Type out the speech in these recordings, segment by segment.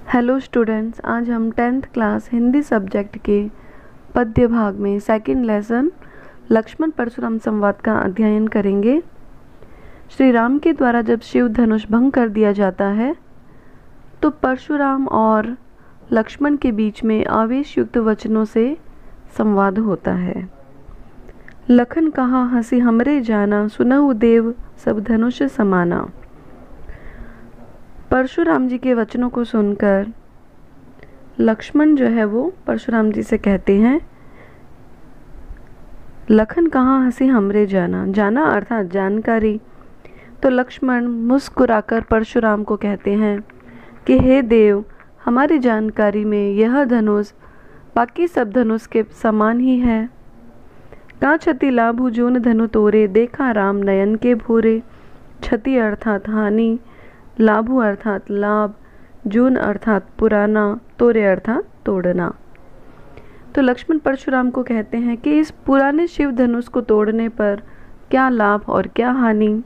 Hello students, आज हम 10th class Hindi subject के पद्य भाग में सेकंड लेसन लक्ष्मण परशुराम संवाद का अध्ययन करेंगे। श्री राम के द्वारा जब शिव धनुष भंग कर दिया जाता है तो परशुराम और लक्ष्मण के बीच में आवेश युक्त वचनों से संवाद होता है। लखन कहा हंसी हमरे जाना, सुनहु देव सब धनुष समाना। परशुराम जी के वचनों को सुनकर लक्ष्मण जो है वो परशुराम जी से कहते हैं, लखन कहाँ हंसी हमरे जाना। जाना अर्थात जानकारी। तो लक्ष्मण मुस्कुराकर परशुराम को कहते हैं कि हे देव, हमारी जानकारी में यह धनुष बाकी सब धनुष के समान ही है। का क्षति लाभु जून धनु तोरे, देखा राम नयन के भूरे। क्षति अर्थात हानि, लाभु अर्थात लाभ, जून अर्थात पुराना, तोरे अर्थात तोड़ना। तो लक्ष्मण परशुराम को कहते हैं कि इस पुराने शिव धनुष को तोड़ने पर क्या लाभ और क्या हानि।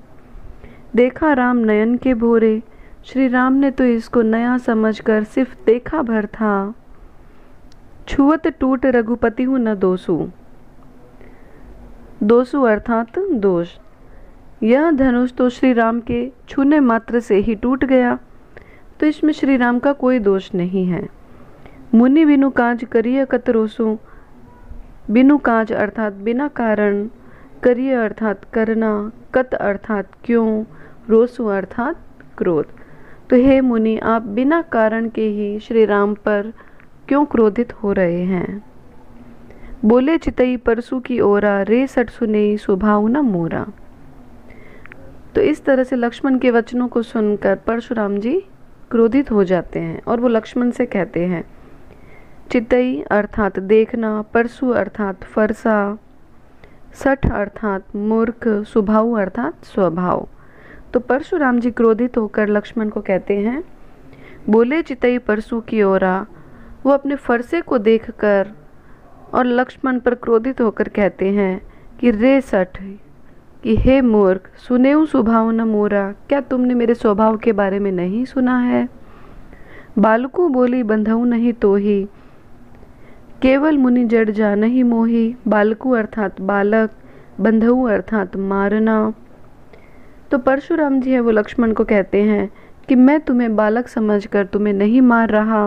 देखा राम नयन के भोरे, श्री राम ने तो इसको नया समझकर सिर्फ देखा भर था। छुअत टूट रघुपति हूँ न दोषु। दोषु अर्थात दोष। यह धनुष तो श्री राम के छूने मात्र से ही टूट गया, तो इसमें श्री राम का कोई दोष नहीं है। मुनि बिनु काज करिय कत रोसु। बिनु काज अर्थात बिना कारण, करिय अर्थात करना, कत अर्थात क्यों, रोसु अर्थात क्रोध। तो हे मुनि, आप बिना कारण के ही श्री राम पर क्यों क्रोधित हो रहे हैं। बोले चितई परसु की ओरा, रे सट सुने स्वभाव न मोरा। तो इस तरह से लक्ष्मण के वचनों को सुनकर परशुराम जी क्रोधित हो जाते हैं और वो लक्ष्मण से कहते हैं, चितई अर्थात देखना, परसु अर्थात फरसा, सठ अर्थात मूर्ख, स्वभाव अर्थात स्वभाव। तो परशुराम जी क्रोधित होकर लक्ष्मण को कहते हैं, बोले चितई परसु की ओरा। वो अपने फरसे को देखकर और लक्ष्मण पर क्रोधित होकर कहते हैं कि रे सठ, कि हे मूर्ख, सुनेऊ स्वभाव न मोरा। क्या तुमने मेरे स्वभाव के बारे में नहीं सुना है। बालकू बोली बंधऊ नहीं तो ही, केवल मुनि जड़ जा नहीं मोही। बालकू अर्थात बालक, बंधऊ अर्थात मारना। तो परशुराम जी है वो लक्ष्मण को कहते हैं कि मैं तुम्हें बालक समझकर तुम्हें नहीं मार रहा।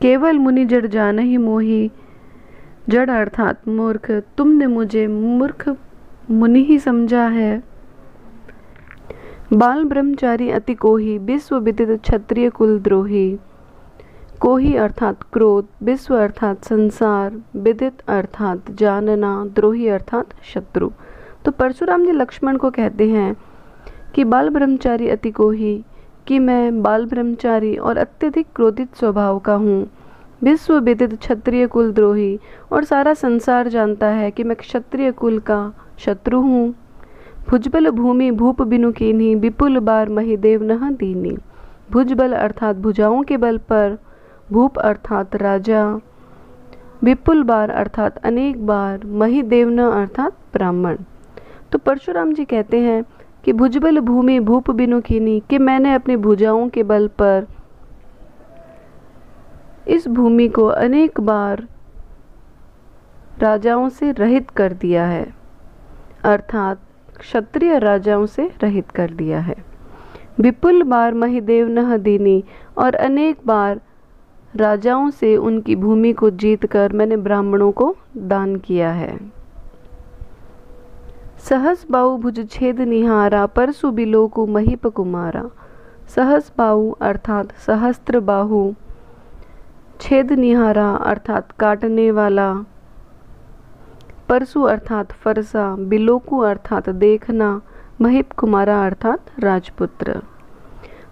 केवल मुनि जड़ जा नहीं मोही। जड़ अर्थात मूर्ख, तुमने मुझे मूर्ख मुनि ही समझा है। बाल ब्रह्मचारी अति कोही, विश्व विदित क्षत्रिय कुल द्रोही। कोही अर्थात क्रोध, विश्व अर्थात संसार, विदित अर्थात जानना, द्रोही अर्थात शत्रु। तो परशुराम जी लक्ष्मण को कहते हैं कि बाल ब्रह्मचारी अति कोही, कि मैं बाल ब्रह्मचारी और अत्यधिक क्रोधित स्वभाव का हूँ। विश्व विदित क्षत्रिय कुल द्रोही, और सारा संसार जानता है कि मैं क्षत्रिय कुल का शत्रु हूँ। भुजबल भूमि भूप बिनु कीन्ही, विपुल बार महिदेव नह दीनी। भुजबल अर्थात भुजाओं के बल पर, भूप अर्थात राजा, विपुल बार अर्थात अनेक बार, महिदेव न अर्थात ब्राह्मण। तो परशुराम जी कहते हैं कि भुजबल भूमि भूप बिनु कीन्ही, कि मैंने अपनी भुजाओं के बल पर इस भूमि को अनेक बार राजाओं से रहित कर दिया है, अर्थात क्षत्रिय राजाओं से रहित कर दिया है। विपुल बार महिदेव नह दीनी, और अनेक बार राजाओं से उनकी भूमि को जीतकर मैंने ब्राह्मणों को दान किया है। सहस बाहु भुज छेद निहारा, परसु बिलोकु महीप कुमारा। सहस बाहु अर्थात सहस्त्र बाहु, छेद निहारा अर्थात काटने वाला, परसु अर्थात फरसा, बिलोकु अर्थात देखना, महीप कुमारा अर्थात राजपुत्र।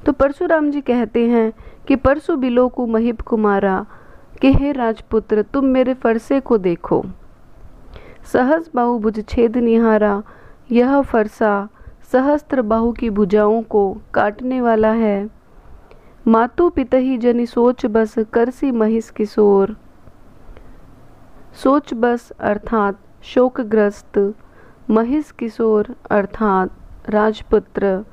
तो परशुराम जी कहते हैं कि परसु बिलोकु महीप कुमारा, कि हे राजपुत्र, तुम मेरे फरसे को देखो। सहस बाहु भुज छेद निहारा, यह फरसा सहस्त्र बाहु की भुजाओं को काटने वाला है। मातु पितहि जनि सोच बस, करसी महिष किशोर। सोच बस अर्थात शोकग्रस्त, महिष किशोर अर्थात राजपुत्र।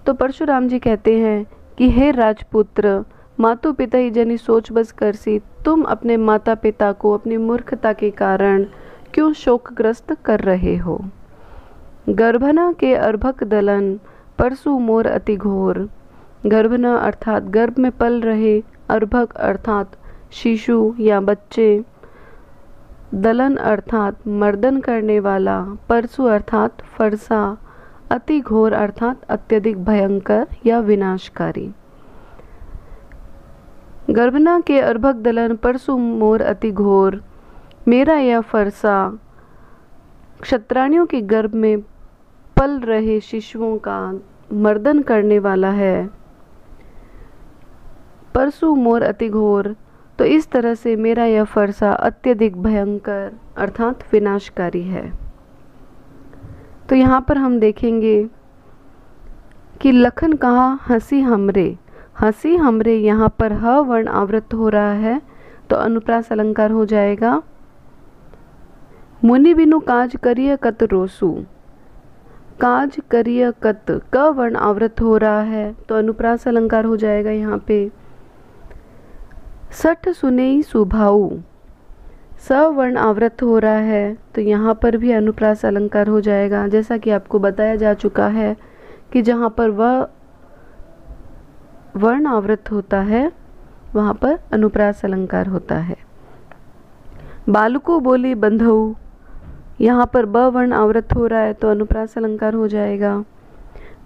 तो परशुराम जी कहते हैं कि हे राजपुत्र, मातो पिता ही जनी सोच बस करसी, तुम अपने माता पिता को अपनी मूर्खता के कारण क्यों शोकग्रस्त कर रहे हो। गर्भना के अर्भक दलन परसु मोर अति घोर। गर्भना अर्थात गर्भ में पल रहे, अर्भक अर्थात शिशु या बच्चे, दलन अर्थात मर्दन करने वाला, परसु अर्थात फरसा, अति घोर अर्थात अत्यधिक भयंकर या विनाशकारी। गर्भना के अर्भक दलन परसु मोर अति घोर, मेरा यह फरसा क्षत्राणियों के गर्भ में पल रहे शिशुओं का मर्दन करने वाला है। परसु मोर अति घोर, तो इस तरह से मेरा यह फरसा अत्यधिक भयंकर अर्थात विनाशकारी है। तो यहाँ पर हम देखेंगे कि लखन कहा हंसी हमरे, हंसी हमरे यहाँ पर ह वर्ण आवृत हो रहा है तो अनुप्रास अलंकार हो जाएगा। मुनि बिनु काज करिय कत रोसु, काज करिय कत क वर्ण आवृत हो रहा है तो अनुप्रास अलंकार हो जाएगा यहाँ पे। सठ सुनेई सुभाऊ, स वर्ण आवृत हो रहा है तो यहाँ पर भी अनुप्रास अलंकार हो जाएगा। जैसा कि आपको बताया जा चुका है कि जहाँ पर वह वर्ण आवृत होता है वहाँ पर अनुप्रास अलंकार होता है। बालको बोली बंधऊ, यहाँ पर ब वर्ण आवृत हो रहा है तो अनुप्रास अलंकार हो जाएगा।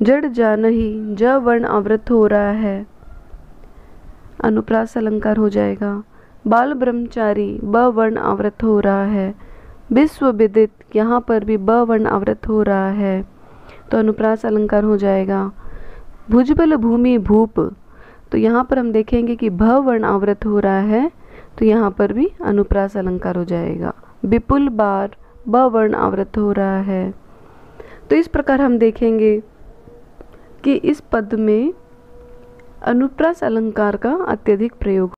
जड़ जानही, ज वर्ण आवृत हो रहा है, अनुप्रास अलंकार हो जाएगा। बाल ब्रह्मचारी, ब वर्ण आवृत हो रहा है। विश्व विदित, यहाँ पर भी ब वर्ण आवृत हो रहा है तो अनुप्रास अलंकार हो जाएगा। भुजबल भूमि भूप, तो यहाँ पर हम देखेंगे कि भ वर्ण आवृत हो रहा है तो यहाँ पर भी अनुप्रास अलंकार हो जाएगा। विपुल बार, ब वर्ण आवृत हो रहा है। तो इस प्रकार हम देखेंगे कि इस पद में अनुप्रास अलंकार का अत्यधिक प्रयोग